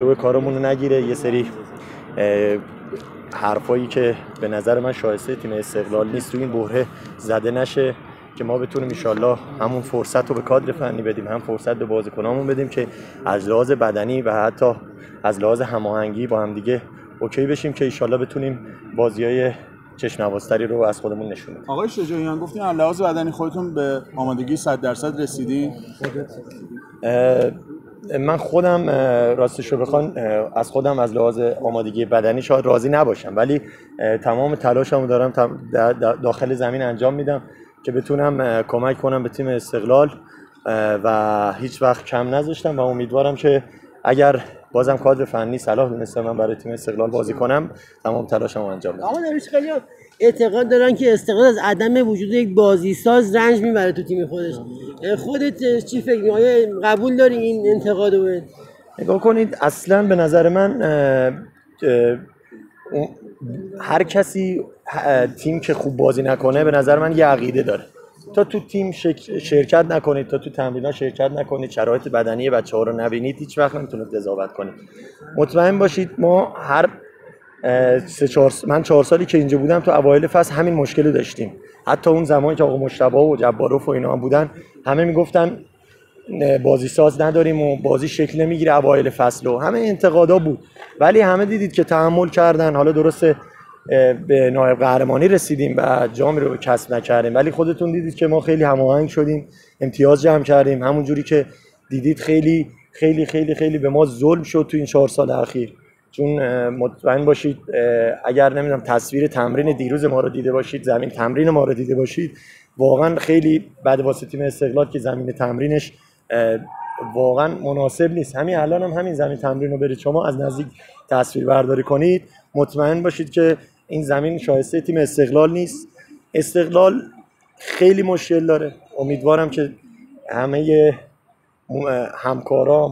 روی کارمون رو نگیره، یه سری حرفایی که به نظر من شایسته تیم استقلال نیست تو این بحره زده نشه که ما بتونیم انشالله همون فرصت رو به کادر فنی بدیم، هم فرصت به بازیکنامون بدیم که از لحاظ بدنی و حتی از لحاظ هماهنگی با هم دیگه اوکی بشیم که انشالله بتونیم بازیای چشم نوازتری رو از خودمون نشون بدیم. آقای شجاعیان گفتین از لحاظ بدنی خودتون به آمادگی 100% رسیدین؟ من خودم راستش رو بخوام از خودم از لحاظ آمادگی بدنی شاید راضی نباشم، ولی تمام تلاشمو دارم داخل زمین انجام میدم که بتونم کمک کنم به تیم استقلال و هیچ وقت کم نذاشتم و امیدوارم که اگر بازم کادر فنی صلاح دونسته من برای تیم استقلال بازی کنم تمام تلاشمو انجام بدم. آقا خیلی اعتقاد دارن که استقلال از عدم وجود یک بازیساز رنج میبره تو تیم خودش. خودت چی فکر می‌کنی؟ آیا قبول داری این انتقادو؟ نگاه کنید، اصلا به نظر من هر کسی تیم که خوب بازی نکنه به نظر من یه عقیده داره. تا تو تیم شرکت نکنید، تا تو تمرین‌ها شرکت نکنید، شرایط بدنی بچه‌ها رو نبینید، هیچ وقت نمیتونید قضاوت کنید. مطمئن باشید ما من 4 سالی که اینجا بودم تو اوایل فصل همین مشکل داشتیم. حتی اون زمانی که آقا مجتبی و جباروف و اینا هم بودن همه میگفتن بازی ساز نداریم و بازی شکل نمیگیره اوایل فصل و همه انتقادا بود، ولی همه دیدید که تحمل کردن. حالا درسته به نایب قهرمانی رسیدیم و جامی رو کسب نکردیم، ولی خودتون دیدید که ما خیلی هماهنگ شدیم، امتیاز جمع کردیم. همون جوری که دیدید خیلی خیلی خیلی خیلی به ما ظلم شد تو این 4 سال اخیر. چون مطمئن باشید اگر نمیدونم تصویر تمرین دیروز ما رو دیده باشید، زمین تمرین ما رو دیده باشید، واقعا خیلی بد واسه تیم استقلال که زمین تمرینش واقعا مناسب نیست. همین الان هم همین زمین تمرین رو برید شما از نزدیک تصویر برداری کنید، مطمئن باشید که این زمین شایسته تیم استقلال نیست. استقلال خیلی مشکل داره. امیدوارم که همه همکارا،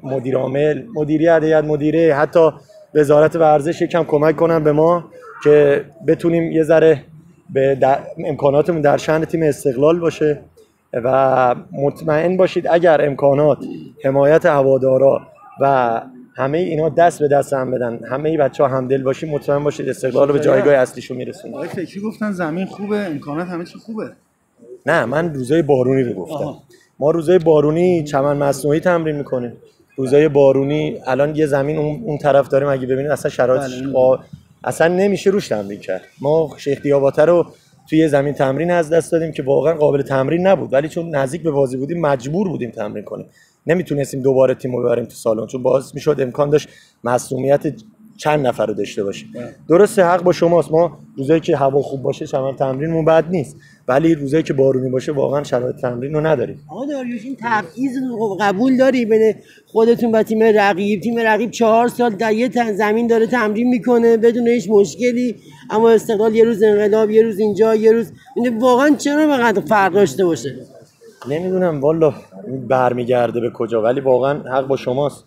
مدیر عامل، مدیریت، هیئت مدیره، حتی وزارت ورزش یکم کمک کنن به ما که بتونیم یه ذره به امکاناتمون در شأن تیم استقلال باشه و مطمئن باشید اگر امکانات، حمایت هوادارا و همه اینا دست به دست هم بدن، همه بچه‌ها همدل باشیم، مطمئن باشید استقلال رو به جایگاه اصلیشون میرسونیم. آقای فکری گفتن زمین خوبه، امکانات همه چی خوبه. نه، من روزای بارونی رو گفتم. ما روزای بارونی چمن مصنوعی تمرین میکنیم. روزای بارونی الان یه زمین اون طرف داریم، اگه ببینید اصلا شرایطش اصلا نمیشه روش تمرین کرد. ما شیخ دیاباته رو توی زمین تمرین از دست دادیم که واقعا قابل تمرین نبود، ولی چون نزدیک به بازی بودیم مجبور بودیم تمرین کنیم. نمیتونستیم دوباره تیمو ببریم تو سالن چون باز میشد امکان داشت معصومیت چند نفر رو داشته باشیم. درسته، حق با شماست، ما روزایی که هوا خوب باشه چمن تمرینمون بد نیست، ولی روزایی که بارونی باشه واقعا شرایط تمرین رو نداریم. آقا داریوش این تبعیض رو قبول داری بین خودتون و تیم رقیب؟ تیم رقیب 4 سال در یه زمین داره تمرین میکنه بدون هیچ مشکلی، اما استقلال یه روز انقلاب، یه روز اینجا، یه روز واقعا چرا اینقدر فرق داشته باشه؟ نمیدونم والا برمیگرده به کجا، ولی واقعا حق با شماست.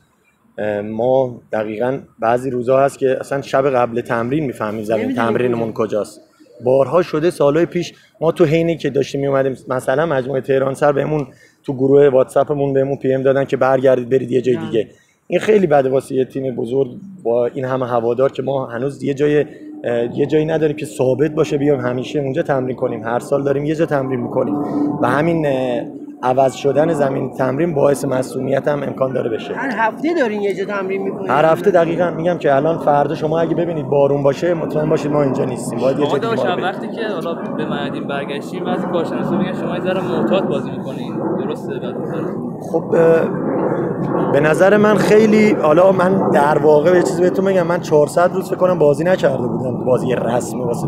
ما دقیقاً بعضی روزا هست که اصلا شب قبل تمرین میفهمیم زمین تمرینمون کجاست. بارها شده سالهای پیش ما تو حینی که داشتیم میومدیم مثلا مجموعه تهران سر بهمون تو گروه واتساپمون بهمون پی ام دادن که برگردید برید یه جای دیگه. این خیلی بده واسه یه تیم بزرگ با این همه هوادار که ما هنوز یه جایی نداریم که ثابت باشه بیام همیشه اونجا تمرین کنیم. هر سال داریم یه جا تمرین میکنیم و همین عوض شدن زمین تمرین باعث معصومیت هم امکان داره بشه. هر هفته دارین یه جا تمرین میکنین؟ هر هفته دقیقاً. میگم که الان فردا شما اگه ببینید بارون باشه مطمئن باشید ما اینجا نیستیم، باید یه جا دیگه بریم. وقتی که حالا به معدین برگشتیم بعضی کارشناسا میگن شما یه ذره محتاط بازی میکنین، درسته؟ خب به نظر من خیلی، حالا من در واقع یه چیزی بهتون بگم، من 400 روز فکر کنم بازی نکرده بودم، بازی رسمی واسه